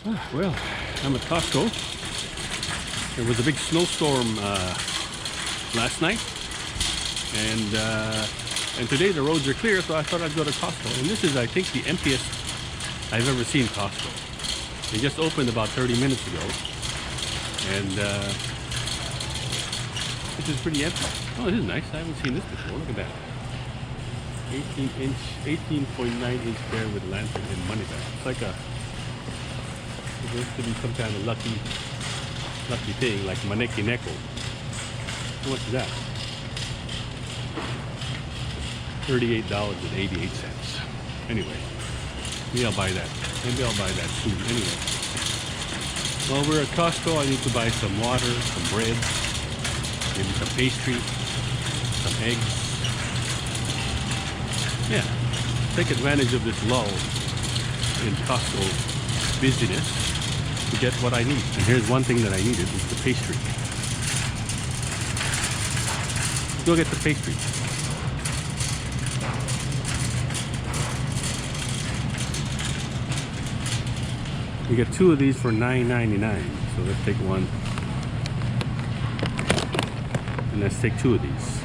Well, I'm at Costco. There was a big snowstorm last night, and today the roads are clear, so I thought I'd go to Costco. And this is, I think, the emptiest I've ever seen Costco. They just opened about 30 minutes ago, and this is pretty empty. Oh, this is nice. I haven't seen this before. Look at that. 18.9-inch pair with lantern and money bag. It's like a, it used to be some kind of lucky thing, like Maneki Neko. How much is that? $38.88. Anyway, maybe I'll buy that. Maybe I'll buy that soon. Anyway, while we're at Costco, I need to buy some water, some bread, maybe some pastry, some eggs. Yeah, take advantage of this lull in Costco busyness to get what I need. And here's one thing that I needed, is the pastry. Go get the pastry. You get two of these for $9.99. So let's take one. And let's take two of these.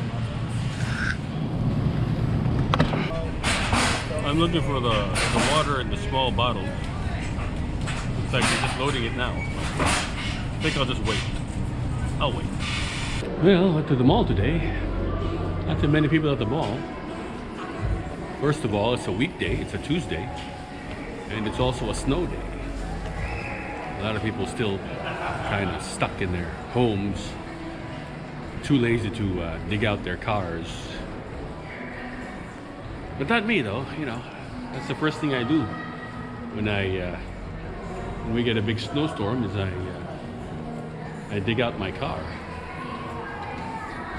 I'm looking for the water in the small bottle. Looks like they're just loading it now. I think I'll just wait. I'll wait. Well, I went to the mall today. Not too many people at the mall. First of all, it's a weekday. It's a Tuesday. And it's also a snow day. A lot of people still kind of stuck in their homes. Too lazy to dig out their cars. But not me, though. You know, that's the first thing I do when we get a big snowstorm. Is I dig out my car.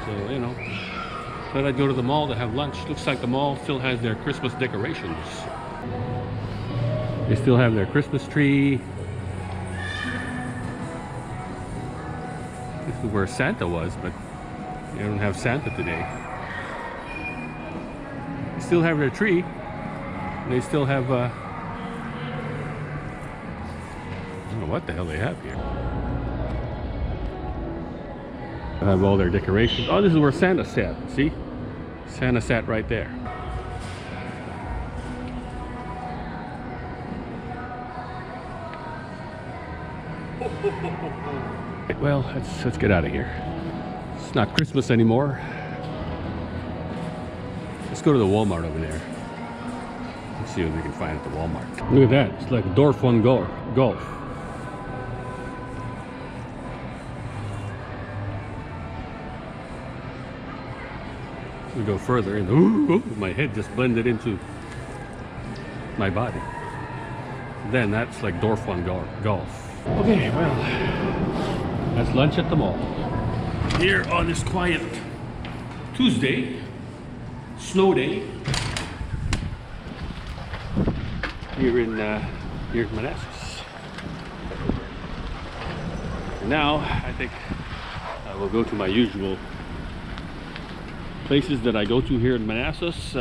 So you know, thought I'd go to the mall to have lunch. Looks like the mall still has their Christmas decorations. They still have their Christmas tree. This is where Santa was, but they don't have Santa today. Still have their tree. They still have I don't know what the hell they have here. They have all their decorations. Oh, this is where Santa sat. See? Santa sat right there. Well, let's get out of here. It's not Christmas anymore. Let's go to the Walmart over there. Let's see what we can find at the Walmart. Look at that. It's like Dorf One Golf. We go further and ooh, my head just blended into my body. Then that's like Dorf One Golf. Okay, well, that's lunch at the mall. Here on this quiet Tuesday. Snow day here in Manassas. And now I think I will go to my usual places that I go to here in Manassas.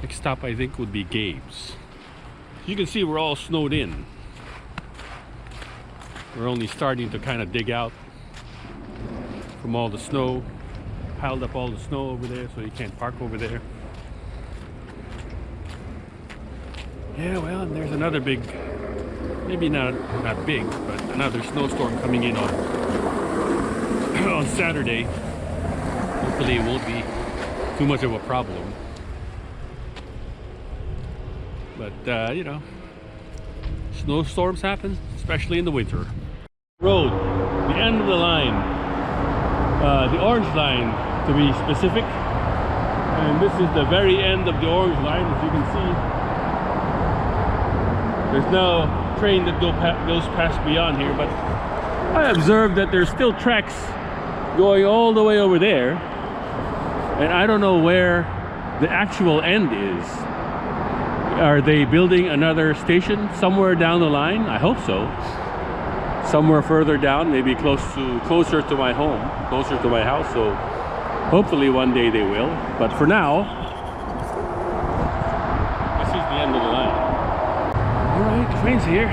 Next stop I think would be Gabe's. You can see we're all snowed in. We're only starting to kind of dig out from all the snow. Piled up all the snow over there, so you can't park over there. Yeah, well, and there's another big, maybe not big, but another snowstorm coming in on Saturday. Hopefully it won't be too much of a problem. But you know, snowstorms happen, especially in the winter. Road, the end of the line, the orange line to be specific, and this is the very end of the orange line. As you can see, there's no train that goes past beyond here, but I observed that there's still tracks going all the way over there, and I don't know where the actual end is. Are they building another station somewhere down the line? I hope so. Somewhere further down, maybe closer to my home, closer to my house. So hopefully one day they will. But for now, this is the end of the line. All right. Alright, the train's here.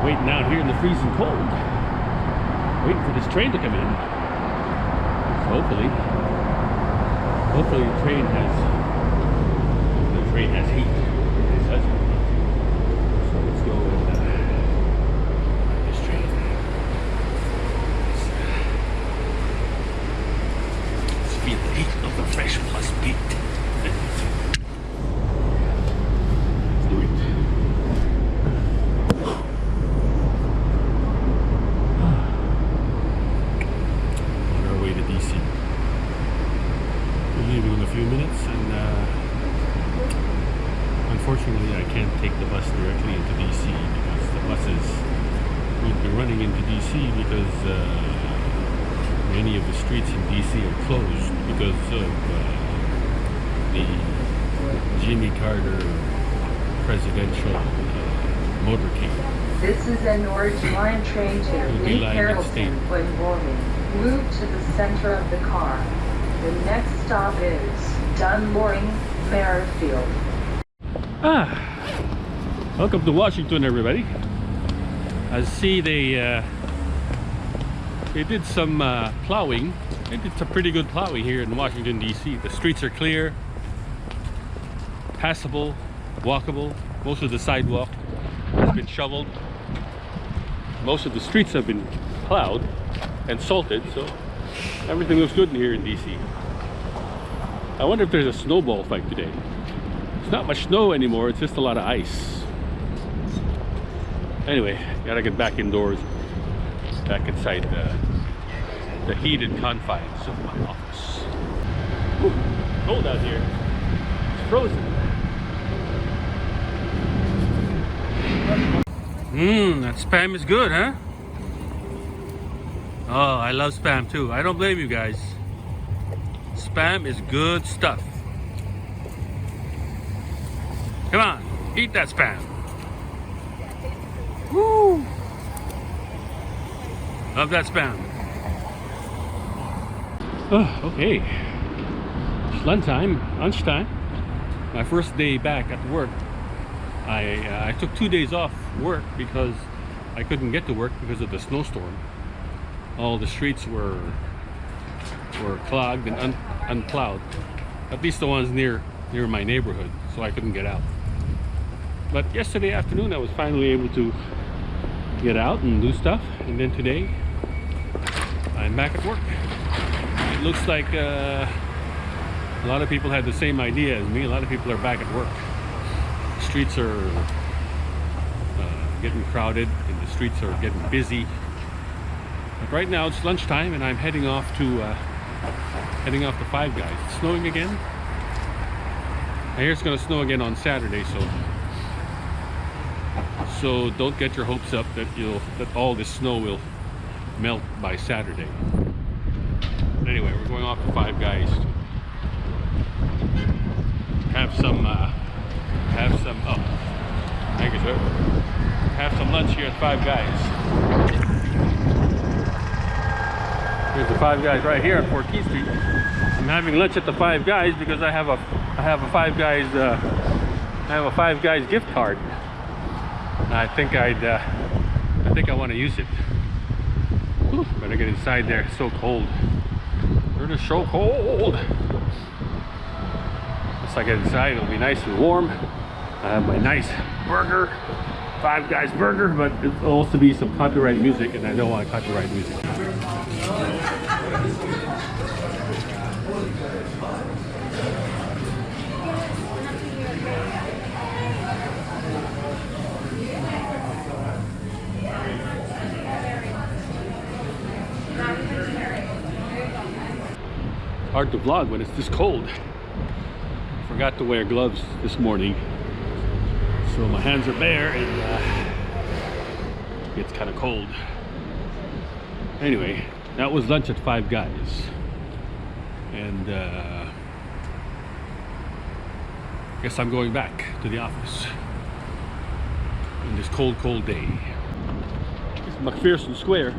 Waiting out here in the freezing cold. Waiting for this train to come in. So hopefully the train has heat. It does. So let's go and this train. Let's feel the heat of the fresh plus beat. Let's do it. On our way to DC. We're leaving in a few minutes, and unfortunately I can't take the bus directly into DC because the buses won't be running into DC because many of the streets in DC are closed because of the Jimmy Carter presidential motorcade. This is an Orange Line train to New Carrollton when boarding. Move to the center of the car. The next stop is Dunmore, Merrifield. Welcome to Washington, everybody. I see they did some plowing. They did some pretty good plowing here in Washington, D.C. The streets are clear, passable, walkable. Most of the sidewalk has been shoveled. Most of the streets have been plowed and salted, so everything looks good in here in D.C. I wonder if there's a snowball fight today. It's not much snow anymore, it's just a lot of ice. Anyway, gotta get back indoors, back inside the heated confines of my office. Ooh, cold out here. It's frozen. That Spam is good, huh? Oh, I love Spam too. I don't blame you guys. Spam is good stuff. Come on, eat that Spam. Woo! Love that Spam. Oh, okay. It's lunchtime. My first day back at work. I took 2 days off work because I couldn't get to work because of the snowstorm. All the streets were clogged and unplowed. At least the ones near my neighborhood, so I couldn't get out. But yesterday afternoon I was finally able to get out and do stuff, and then today I'm back at work. It looks like a lot of people had the same idea as me. A lot of people are back at work. The streets are getting crowded and the streets are getting busy. But right now it's lunchtime and I'm heading off to Five Guys. It's snowing again. I hear it's going to snow again on Saturday, so don't get your hopes up that all this snow will melt by Saturday. But anyway, we're going off to Five Guys to have some thank you, sir. Have some lunch here at Five Guys. Here's the Five Guys right here on 14th Street. I'm having lunch at the Five Guys because I have a Five Guys gift card. I think I want to use it. Whew, better get inside there. It's so cold. It is so cold. Once I get inside, it'll be nice and warm. I have my nice burger, Five Guys burger, but it'll also be some copyright music, and I don't want copyright music. Hard to vlog when it's this cold. Forgot to wear gloves this morning, so my hands are bare and it gets kind of cold. Anyway, that was lunch at Five Guys, and guess I'm going back to the office in this cold day. This is McPherson Square.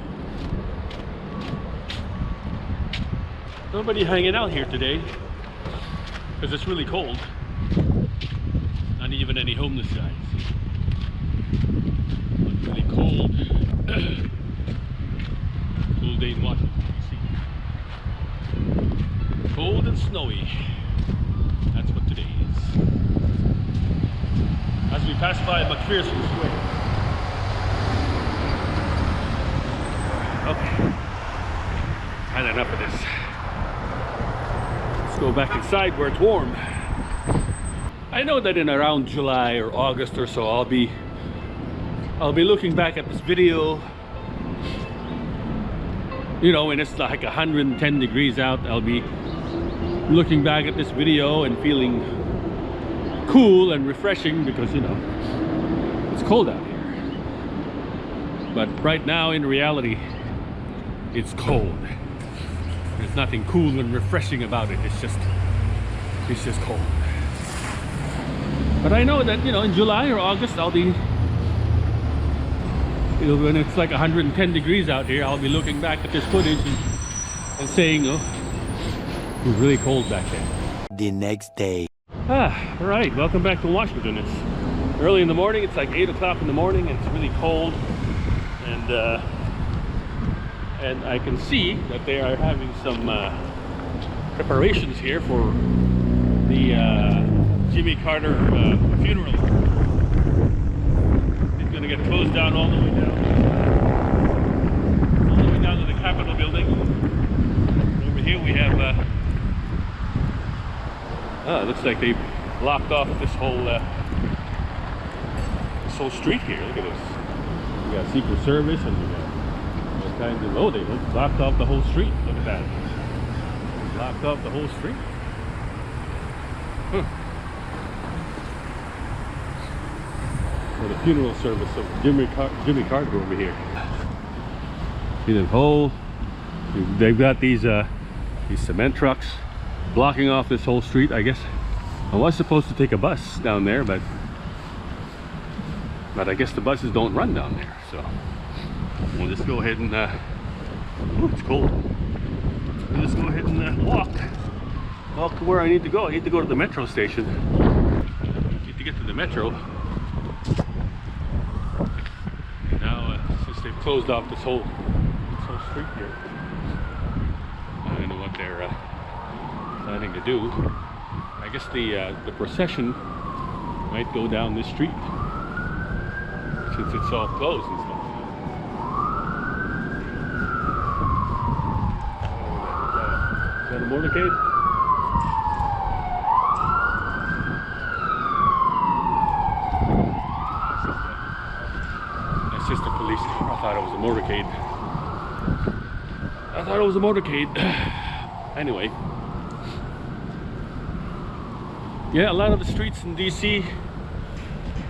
Nobody hanging out here today because it's really cold. Not even any homeless guys. snowy. That's what today is. As we pass by McPherson Square. Okay. Had enough of this. Let's go back inside where it's warm. I know that in around July or August or so I'll be looking back at this video, you know, when it's like 110 degrees out. I'll be looking back at this video and feeling cool and refreshing because, you know, it's cold out here. But right now in reality it's cold. There's nothing cool and refreshing about it. It's just cold. But I know that, you know, in July or August I'll be, you know, when it's like 110 degrees out here, I'll be looking back at this footage and saying, oh, it was really cold back then. The next day. Alright, welcome back to Washington. It's early in the morning, it's like 8 o'clock in the morning, and it's really cold. And I can see that they are having some preparations here for the Jimmy Carter funeral. It's going to get closed down all the way down. All the way down to the Capitol building. Over here we have, it looks like they blocked off this whole street here. Look at this. We got Secret Service and we got all kinds of, oh, they blocked off the whole street. Look at that. They blocked off the whole street. Huh. For the funeral service of Jimmy Carter over here. See the whole, they've got these cement trucks blocking off this whole street. I guess I was supposed to take a bus down there, but I guess the buses don't run down there, so we'll just go ahead and ooh, it's cold. We'll just go ahead and walk to where I need to go. I need to go to the metro station. I need to get to the metro. And now, since they've closed off this whole street here, I don't know what they're planning to do. I guess the procession might go down this street since it's all closed and stuff. Is that a motorcade? Just a police car. I thought it was a motorcade. I thought it was a motorcade. Anyway. Yeah, a lot of the streets in DC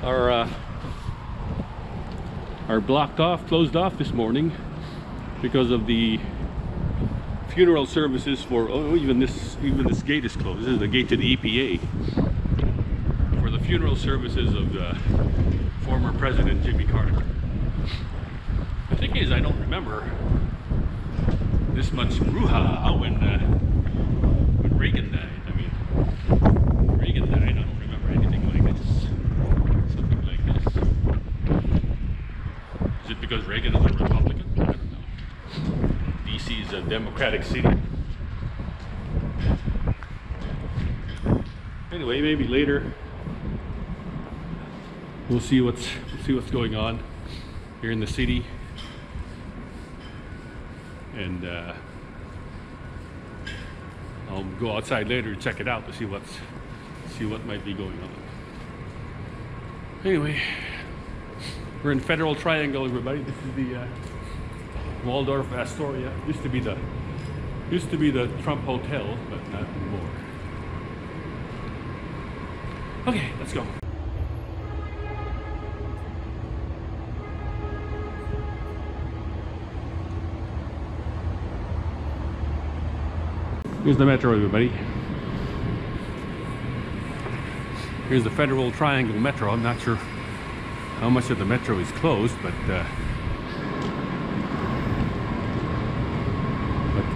are blocked off, closed off this morning because of the funeral services for, oh, even this gate is closed. This is the gate to the EPA for the funeral services of former President Jimmy Carter. The thing is, I don't remember this much brouhaha when Reagan died. I mean, when Reagan died, I don't remember anything like this. Something like this. Is it because Reagan is a Republican? I don't know. DC is a Democratic city. Anyway, maybe later we'll see what's going on here in the city. And I'll go outside later to check it out to see what might be going on. Anyway, we're in Federal Triangle, everybody. This is the Waldorf Astoria. Used to be the Trump Hotel, but not anymore. Okay, let's go. Here's the metro, everybody. Here's the Federal Triangle Metro. I'm not sure how much of the metro is closed, but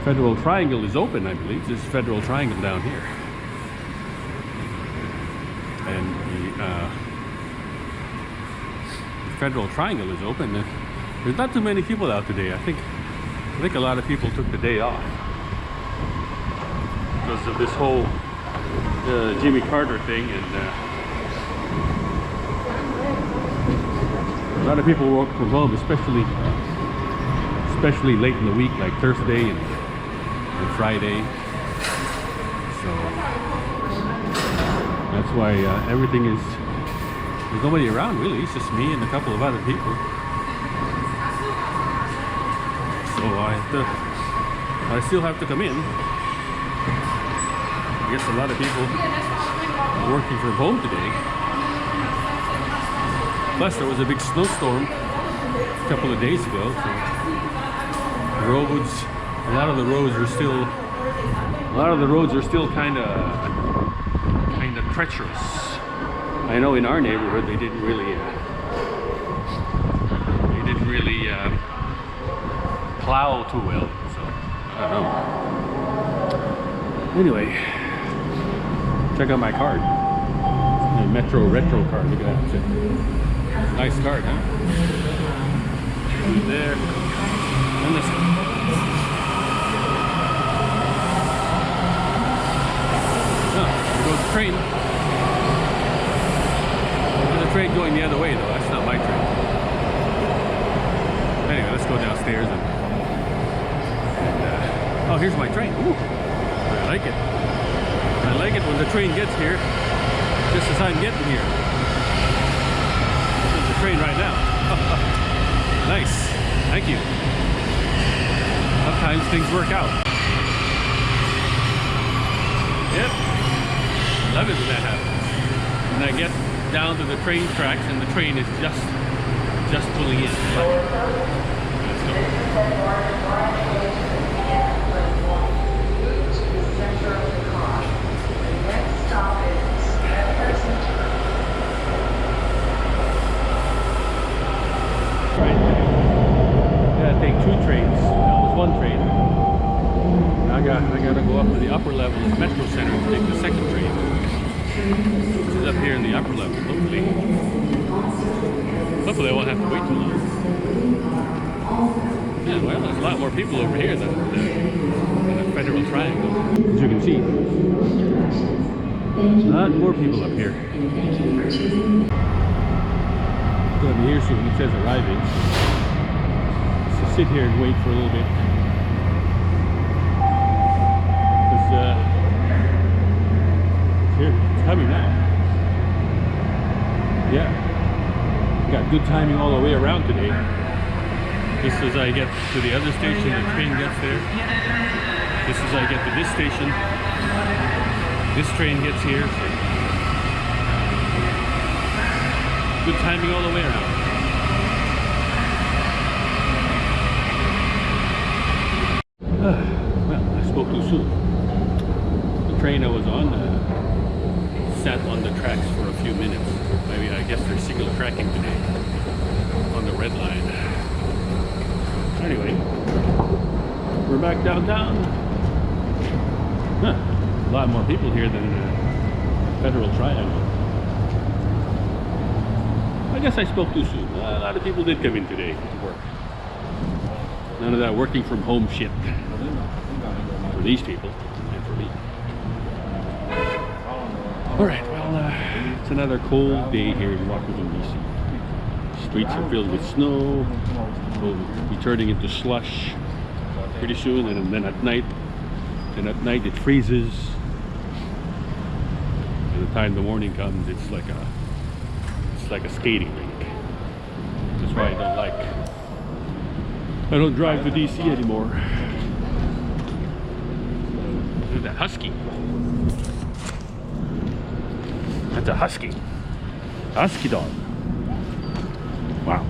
Federal Triangle is open, I believe. This is Federal Triangle down here. And the Federal Triangle is open. There's not too many people out today. I think a lot of people took the day off. because of this whole Jimmy Carter thing, and a lot of people work from home, especially late in the week, like Thursday and Friday. So that's why everything is, there's nobody around really. It's just me and a couple of other people. So I still have to come in. I guess a lot of people are working from home today. Plus there was a big snowstorm a couple of days ago, so roads, a lot of the roads are still kind of treacherous. I know in our neighborhood they didn't really plow too well, so I don't know. Anyway, check out my card. My Metro Retro card. Look at that. It's a nice card, huh? There. And this one. Oh, there goes the train. There's a train going the other way, though. That's not my train. Anyway, let's go downstairs and oh, here's my train. Ooh, I like it. I like it when the train gets here, just as I'm getting here. There's the train right now. Nice. Thank you. Sometimes things work out. Yep. Love it when that happens. When I get down to the train tracks and the train is just pulling in. Let's go. Take two trains. That was one train. I gotta go up to the upper level of Metro Center to take the second train. Which is up here in the upper level, hopefully I won't have to wait too long. Yeah, well, there's a lot more people over here than the Federal Triangle. As you can see. A lot more people up here. So I'm here, so when it says arriving, sit here and wait for a little bit, because it's here, it's coming now. Yeah, got good timing all the way around today. Just as I get to the other station, the train gets there. Just as I get to this station, this train gets here. So good timing all the way around. Well, I spoke too soon. The train I was on sat on the tracks for a few minutes. Maybe I guess they're signal tracking today on the red line. Anyway, we're back downtown. Huh, a lot more people here than Federal Triangle. I guess I spoke too soon. A lot of people did come in today to work. None of that working from home shit for these people and for me. Alright, well, it's another cold day here in Washington, D.C. Streets are filled with snow. Will be turning into slush pretty soon, and then at night it freezes. By the time the morning comes, it's like a skating rink. That's why I don't drive to DC anymore. Look at that husky. That's a husky. Husky dog. Wow.